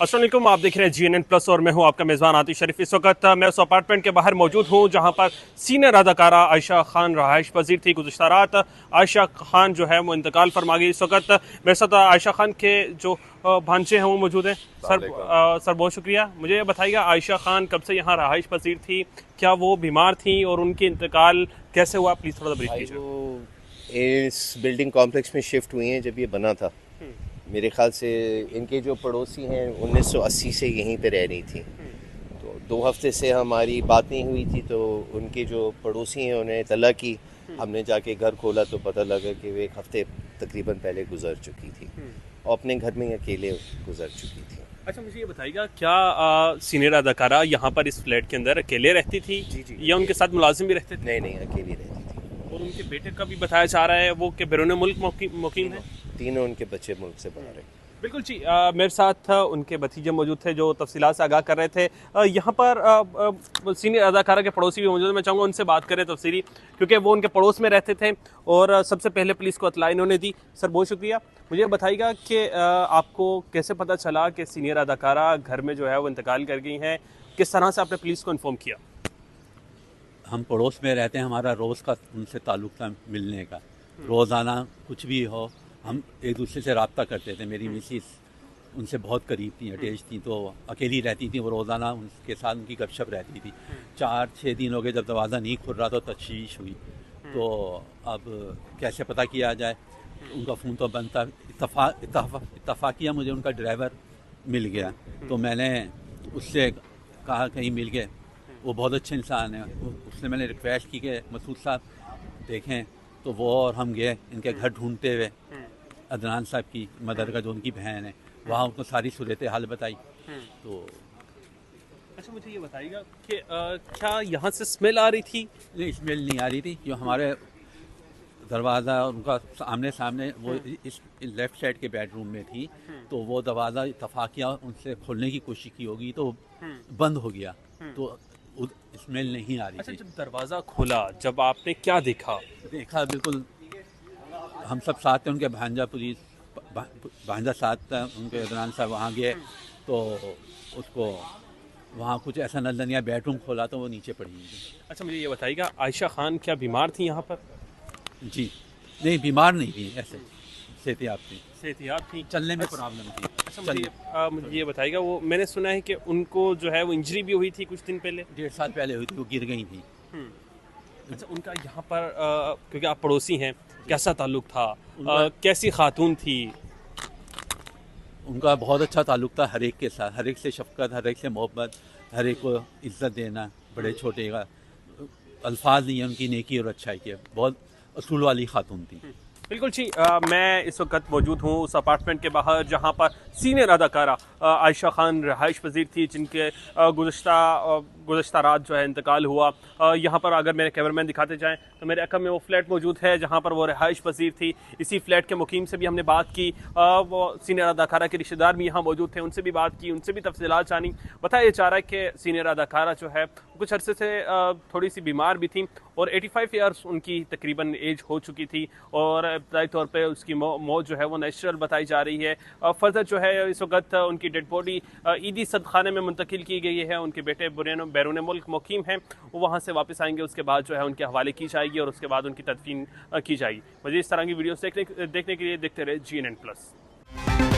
अस्सलाम वालेकुम, आप देख रहे हैं GNN प्लस और मैं हूं आपका मेज़बान आतिश शरीफ। इस वक्त मैं उस अपार्टमेंट के बाहर मौजूद हूं जहां पर सीनियर अदाकारा आयशा खान रहायश पजीर थी। गुज़िश्ता रात आयशा खान जो है वो इंतकाल फरमा गई। इस वक्त मेरे साथ आयशा खान के जो भांजे हैं वो मौजूद हैं। सर बहुत शुक्रिया। मुझे ये बताइएगा, आयशा खान कब से यहाँ रहायश पजीर थी, क्या वो बीमार थी और उनकी इंतकाल कैसे हुआ, प्लीज़ थोड़ा ब्रीफ कीजिए। वो इस बिल्डिंग कॉम्प्लेक्स में शिफ्ट हुई हैं जब ये बना था। मेरे ख्याल से इनके जो पड़ोसी हैं 1980 से यहीं पे रह रही थी। तो 2 हफ्ते से हमारी बात नहीं हुई थी, तो उनके जो पड़ोसी हैं उन्हें इत्तला की। हमने जाके घर खोला तो पता लगा कि वो 1 हफ्ते तकरीबन पहले गुजर चुकी थी और अपने घर में ही अकेले गुजर चुकी थी। अच्छा, मुझे ये बताइएगा, क्या सीनियर अदाकारा यहाँ पर इस फ्लैट के अंदर अकेले रहती थी जी। या उनके साथ मुलाजिम भी रहते थे? नहीं, अकेली रहती थी। और उनके बेटे का भी बताया जा रहा है वो कि बैरून मुल्क मुकीम है। तीनों उनके बच्चे मुल्क से बाहर हैं। बिल्कुल जी। मेरे साथ उनके भतीजे मौजूद थे जो तफसीलात से आगाह कर रहे थे। यहाँ पर सीनियर अदाकारा के पड़ोसी भी मौजूद हैं। मैं चाहूँगा उनसे बात करें तफसीली, क्योंकि वो उनके पड़ोस में रहते थे और सबसे पहले पुलिस को इत्तला इन्होंने दी। सर बहुत शुक्रिया। मुझे बताइएगा कि आपको कैसे पता चला कि सीनियर अदाकारा घर में जो है वो इंतकाल कर गई हैं, किस तरह से आपने पुलिस को इन्फॉर्म किया? हम पड़ोस में रहते हैं, हमारा रोज़ का उनसे ताल्लुक़ था मिलने का। रोज़ाना कुछ भी हो हम एक दूसरे से रब्ता करते थे। मेरी मिसिस उनसे बहुत करीब थी, अटैच थी, तो अकेली रहती थी। वो रोज़ाना उनके साथ उनकी गपशप रहती थी। 4-6 दिन हो गए जब दरवाज़ा नहीं खुल रहा तो तशवीश हुई। तो अब कैसे पता किया जाए, उनका फ़ोन तो बंद था। इत्तफाकिया मुझे उनका ड्राइवर मिल गया, तो मैंने उससे कहा कहीं मिल गए। वो बहुत अच्छे इंसान है। उसने मैंने रिक्वेस्ट की कि मसूद साहब देखें, तो वो और हम गए इनके घर ढूंढते हुए। अदनान साहब की मदर का जो उनकी बहन है, वहाँ उनको सारी सूरत हाल बताई। तो अच्छा, मुझे ये बताइएगा कि क्या यहाँ से स्मेल आ रही थी? नहीं, स्मेल नहीं आ रही थी। जो हमारे दरवाज़ा उनका आमने सामने, वो इस लेफ़्ट साइड के बेडरूम में थी, तो वो दरवाज़ा इत्तफाकिया उनसे खोलने की कोशिश की होगी तो बंद हो गया, तो स्मेल नहीं आ रही अच्छा, थी। जब दरवाज़ा खुला, जब आपने क्या देखा? देखा बिल्कुल, हम सब साथ थे, उनके भांजा भांजा साथ था, उनके अदनान साहब वहाँ गए तो उसको वहाँ कुछ ऐसा नजर नहीं आया। बेडरूम खोला तो वो नीचे पड़ी हुई थी। अच्छा, मुझे ये बताइएगा, आयशा खान क्या बीमार थी यहाँ पर? जी नहीं, बीमार नहीं थी, ऐसे सेहतियाब थी, सेहतियाब थी, चलने में प्रॉब्लम थी। अच्छा, मुझे ये बताइएगा, वो मैंने सुना है कि उनको जो है वो इंजरी भी हुई थी कुछ दिन पहले। 1.5 साल पहले हुई थी, वो गिर गई थी। अच्छा, उनका यहाँ पर क्योंकि आप पड़ोसी हैं, कैसा ताल्लुक था? कैसी खातून थी? उनका बहुत अच्छा ताल्लुक था हर एक के साथ, हर एक से शफकत, हर एक से मोहब्बत, हर एक को इज्जत देना, बड़े छोटे का अल्फाज नहीं है उनकी नेकी और अच्छाई के। बहुत असूल वाली खातून थी। बिल्कुल जी। मैं इस वक्त मौजूद हूँ उस अपार्टमेंट के बाहर जहाँ पर सीनियर अदाकारा आयशा खान रहायश पजीर थी, जिनके गुज़श्ता रात जो है इंतकाल हुआ। यहाँ पर अगर मेरे कैमरामैन दिखाते जाएँ तो मेरे अकब में वो फ्लैट मौजूद है जहाँ पर वो रहायश पजीर थी। इसी फ्लैट के मुकीम से भी हमने बात की। वो सीनियर अदाकारा के रिश्तेदार भी यहाँ मौजूद थे, उनसे भी बात की, उनसे भी तफसीलात जानी। बताया जा रहा है कि सीनियर अदाकारा जो है कुछ अरसे से थोड़ी सी बीमार भी थी और 85 ईयर्स उनकी तकरीबन एज हो चुकी थी और इब्तदाई तौर पे उसकी मौत जो है वो नेचुरल बताई जा रही है। फर्दर जो है इस वक्त उनकी डेड बॉडी ईदी सदखाने में मुंतकिल की गई है। उनके बेटे बैरून मुल्क मुकीम हैं, वो वहाँ से वापस आएंगे, उसके बाद जो है उनके हवाले की जाएगी और उसके बाद उनकी तदफीन की जाएगी। मुझे इस तरह की वीडियोस देखने के लिए देखते रहे GNN प्लस।